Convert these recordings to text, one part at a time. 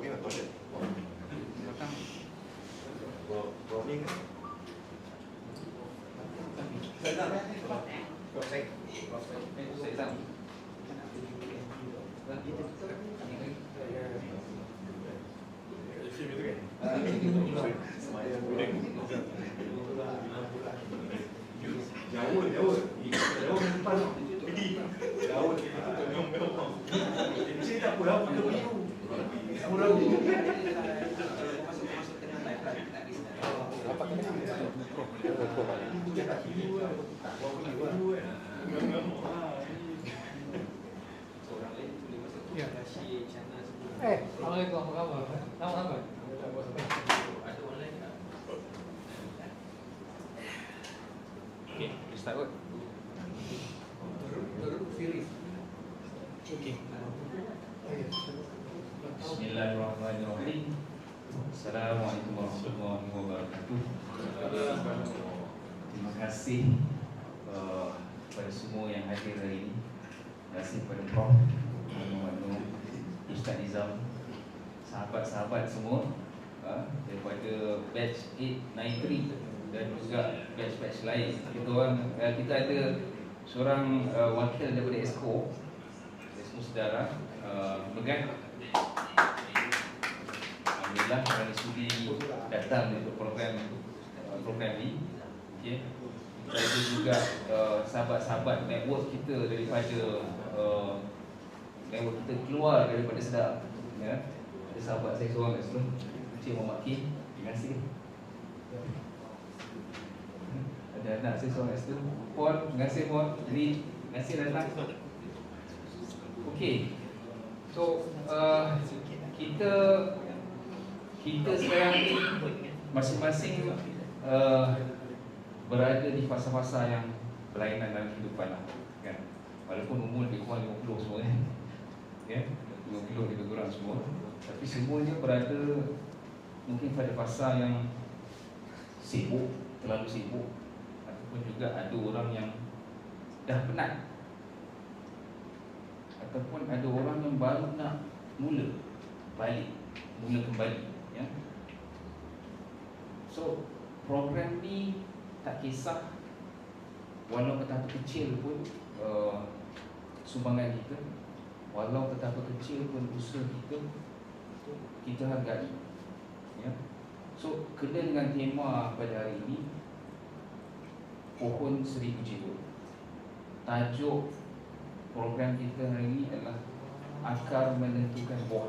Rolling atau toilet? Belakang. Rolling. Jauh depan. Jauh sini tak apa lah, kita biru. Assalamualaikum, apa khabar? Nama apa? Okay, start kot. Okay. Bismillahirrahmanirrahim. Assalamualaikum warahmatullahi wabarakatuh. Terima kasih kepada semua yang hadir hari ini. Terima kasih kepada Prof. Muhammad Ustaz Nizam, sahabat-sahabat semua daripada batch 893 dan juga batch-batch lain. Kita ada seorang wakil daripada ESCO Saudara Megan. Alhamdulillah kerana sudi datang untuk program ini. Okay. Kita ada juga sahabat-sahabat network kita daripada network kita keluar daripada Sedap. Ya. Ada sahabat saya seorang kat situ, Encik Muhammad Kim. Terima kasih. Ada anak saya seorang kat situ, Pon. Terima kasih Pon. Lee, terima kasih datang. Okey. So kita sekarang ni masing-masing berada di fasa-fasa yang berlainan dalam kehidupan lah, kan? Walaupun umur lebih kurang 50 semua kan, ya, 50 lebih kurang semua, tapi semuanya berada mungkin pada fasa yang sibuk, terlalu sibuk, ataupun juga ada orang yang dah penat, ataupun ada orang yang baru nak mula kembali, ya. So program ni tak kisah walau betapa kecil pun sumbangan kita, walau betapa kecil pun usaha kita hargai, ya. So kena dengan tema pada hari ini, pohon 1000 jiwa. Tajuk program kita hari ini adalah akar menentukan buah.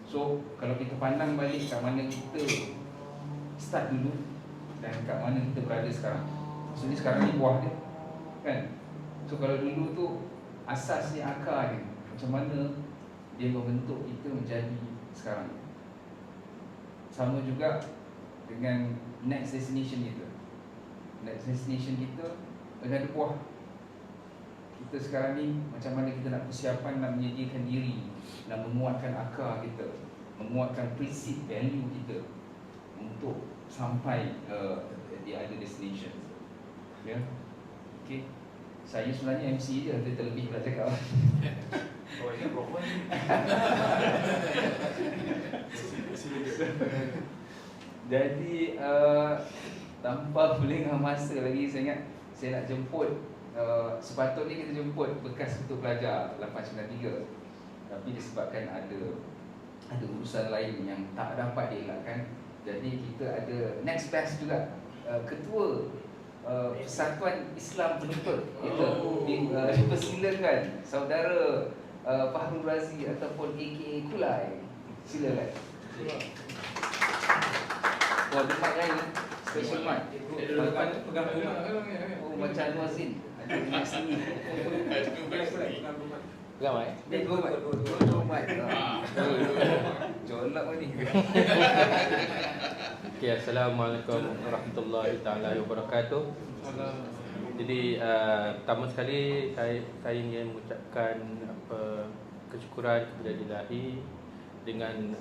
So kalau kita pandang balik kat mana kita start dulu dan kat mana kita berada sekarang, maksudnya sekarang ni buah dia, kan? So kalau dulu tu asasnya akar dia, macam mana dia membentuk kita menjadi sekarang. Sama juga dengan next destination kita. Next destination kita ada buah. Kita sekarang ni macam mana kita nak persiapan, nak menyediakan diri, nak menguatkan akar kita, menguatkan prinsip value kita untuk sampai di other destination, ya. Okay. Saya sebenarnya MC je, dia terlebih nak cakap. Oh, ini perempuan ni. Jadi tanpa melengah masa lagi, saya ingat saya nak jemput, sepatutnya kita jemput bekas ketua pelajar 893, tapi disebabkan ada urusan lain yang tak dapat dielakkan. Jadi kita ada next batch juga, ketua Persatuan Islam Penuntut. Kita dipersilakan saudara Fahrul Razi ataupun AKA Kulai. Silakan. Oh, ada mic lain, special mic. Pegang Oh, macam Anwar Zain. Ada mic sini. Pegang mic. Dia dua mic. Jolak ni. Okay, Assalamualaikum warahmatullahi taala wabarakatuh. Jadi pertama sekali saya ingin mengucapkan kesyukuran kepada Ilahi dengan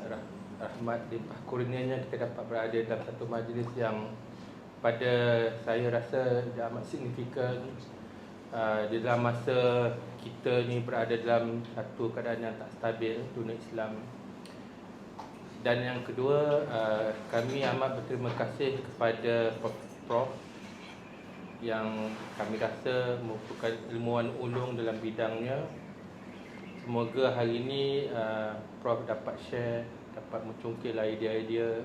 rahmat limpah kurnianya kita dapat berada dalam satu majlis yang pada saya rasa dia amat signifikan di dalam masa kita ni berada dalam satu keadaan yang tak stabil dunia Islam. Dan yang kedua, kami amat berterima kasih kepada Prof yang kami rasa merupakan ilmuwan ulung dalam bidangnya. Semoga hari ini Prof dapat share, dapat mencungkil idea-idea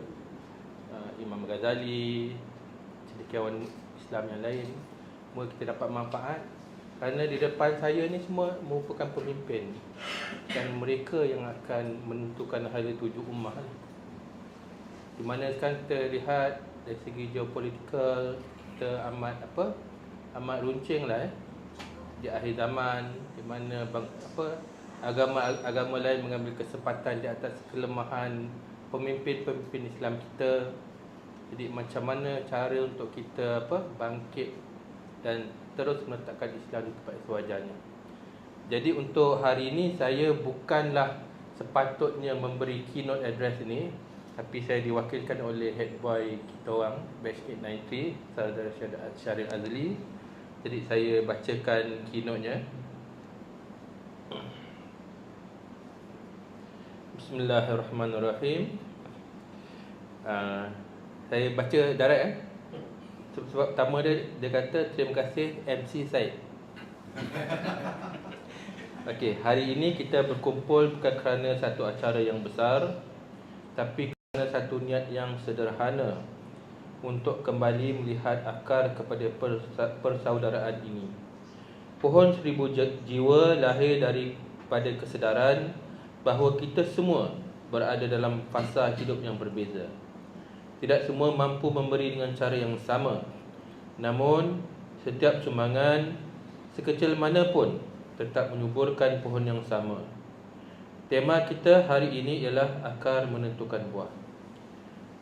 Imam Ghazali, cendekiawan Islam yang lain. Semoga kita dapat manfaat, kerana di depan saya ni semua merupakan pemimpin dan mereka yang akan menentukan hala tuju ummah. Di mana sekarang kita lihat dari segi geopolitikal, kita amat runcing lah di akhir zaman, di mana agama lain mengambil kesempatan di atas kelemahan pemimpin-pemimpin Islam kita. Jadi macam mana cara untuk kita bangkit dan terus meletakkan Islam di tempat sewajarnya. Jadi untuk hari ini saya bukanlah sepatutnya memberi keynote address ini, tapi saya diwakilkan oleh head boy kita orang batch 893, Saudara Syaril Azli. Jadi saya bacakan keynote-nya. Bismillahirrahmanirrahim. Saya baca direct sebab pertama dia kata terima kasih MC Said. Okey, hari ini kita berkumpul bukan kerana satu acara yang besar, tapi kerana satu niat yang sederhana untuk kembali melihat akar kepada persaudaraan ini. Pohon 1000 jiwa lahir daripada kesedaran bahawa kita semua berada dalam fasa hidup yang berbeza. Tidak semua mampu memberi dengan cara yang sama. Namun, setiap sumbangan, sekecil mana pun, tetap menyuburkan pohon yang sama. Tema kita hari ini ialah akar menentukan buah.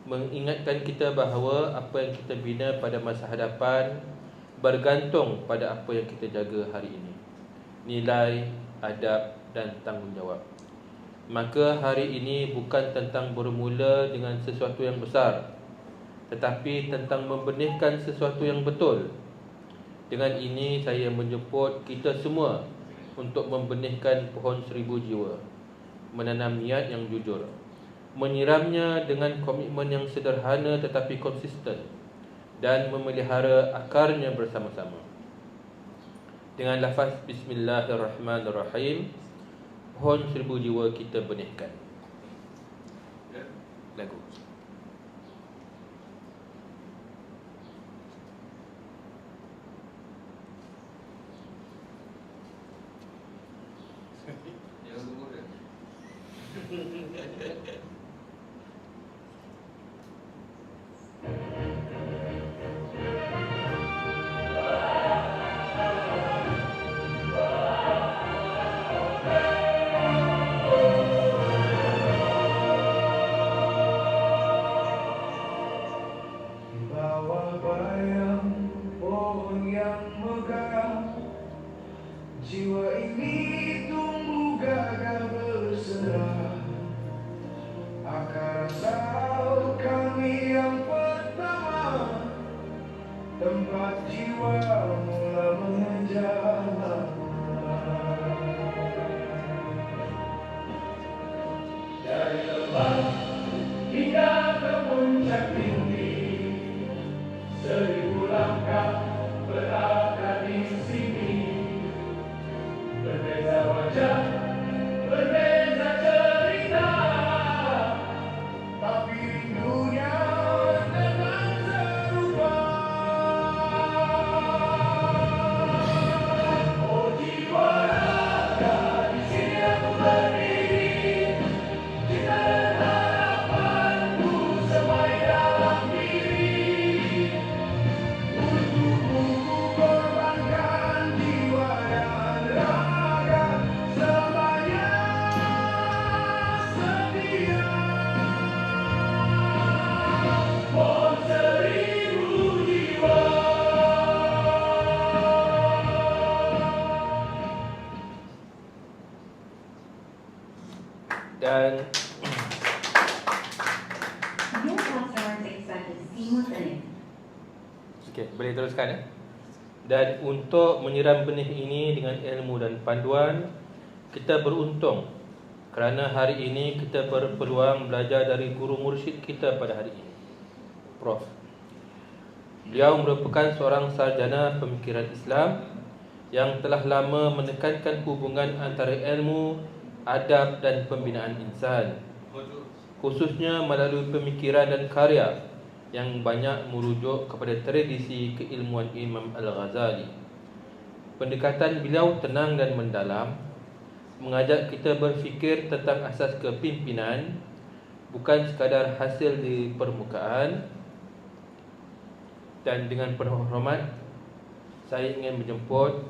Mengingatkan kita bahawa apa yang kita bina pada masa hadapan bergantung pada apa yang kita jaga hari ini. Nilai, adab dan tanggungjawab. Maka hari ini bukan tentang bermula dengan sesuatu yang besar, tetapi tentang membenihkan sesuatu yang betul. Dengan ini saya menjemput kita semua untuk membenihkan pohon 1000 jiwa, menanam niat yang jujur, menyiramnya dengan komitmen yang sederhana tetapi konsisten, dan memelihara akarnya bersama-sama. Dengan lafaz Bismillahirrahmanirrahim, pohon 1000 jiwa kita benihkan. Lagu. Jiwa ini tumbuh gagah berserah, akar asal kami yang pertama, tempat jiwa mula mengejar. Dari lembah hingga ke puncak tinggi, 1000 langkah berakar di sini. Berbeza wajah, berbeza cerita, tapi rindunya tetap serupa. Oh jiwa raga, di sini aku berdiri, cinta dan harapanku semai dalam diri. Untukku ku korbankan jiwa dan raga, selamanya setia. Pohon 1000 jiwa. Dan Your customers expect a seamless and okey, boleh teruskan ya. Dan untuk menyiram benih ini dengan ilmu dan panduan, kita beruntung kerana hari ini kita berpeluang belajar dari guru mursyid kita pada hari ini, Prof. Beliau merupakan seorang sarjana pemikiran Islam yang telah lama menekankan hubungan antara ilmu, adab dan pembinaan insan, khususnya melalui pemikiran dan karya yang banyak merujuk kepada tradisi keilmuan Imam Al-Ghazali. Pendekatan beliau tenang dan mendalam, mengajak kita berfikir tentang asas kepimpinan, bukan sekadar hasil di permukaan. Dan dengan penuh hormat, saya ingin menjemput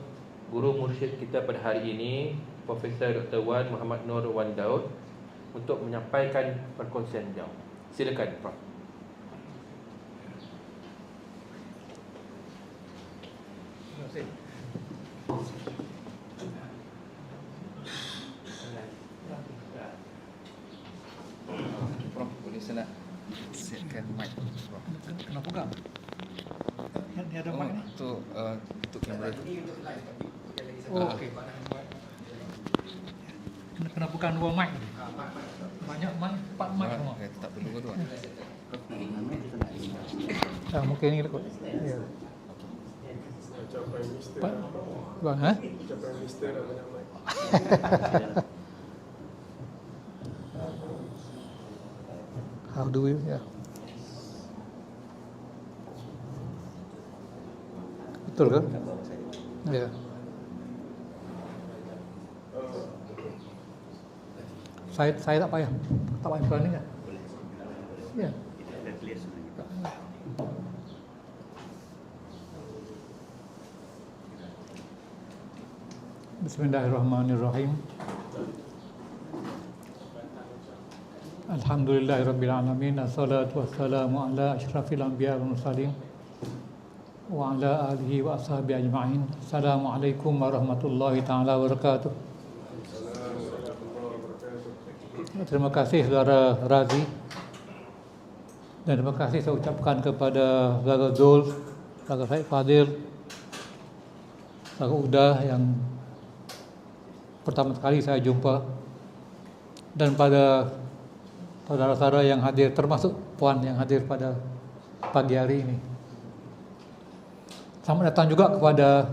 guru mursyid kita pada hari ini, Profesor Dr. Wan Muhammad Nur Wan Daud, untuk menyampaikan perkongsian beliau. Silakan, Prof. Terima kasih. Prof, boleh saya nak siapkan mic, Prof? Kenapa pegang? Ni ada mic ni? Untuk kamera. Oh, okey. Kena pegang dua mic. Banyak mic, 4 mic semua. Tak perlu tu. Mungkin ni kot. Ya. Bang, ha? How do we? Ya. Betul ke? Ya. Saya tak payah iklan ni kan? Ya. Bismillahirrahmanirrahim. Alhamdulillahirabbil alamin. Assalatu wassalamu ala asyrafil anbiya wal mursalin wa ala alihi wa ashabihi ajma'in. Assalamualaikum warahmatullahi taala wabarakatuh. Terima kasih saudara Razi, dan terima kasih saya ucapkan kepada saudara Zul, saudara Syed Fadil, saudara Uda yang pertama kali saya jumpa, dan pada saudara-saudara yang hadir, termasuk puan yang hadir pada pagi hari ini. Selamat datang juga kepada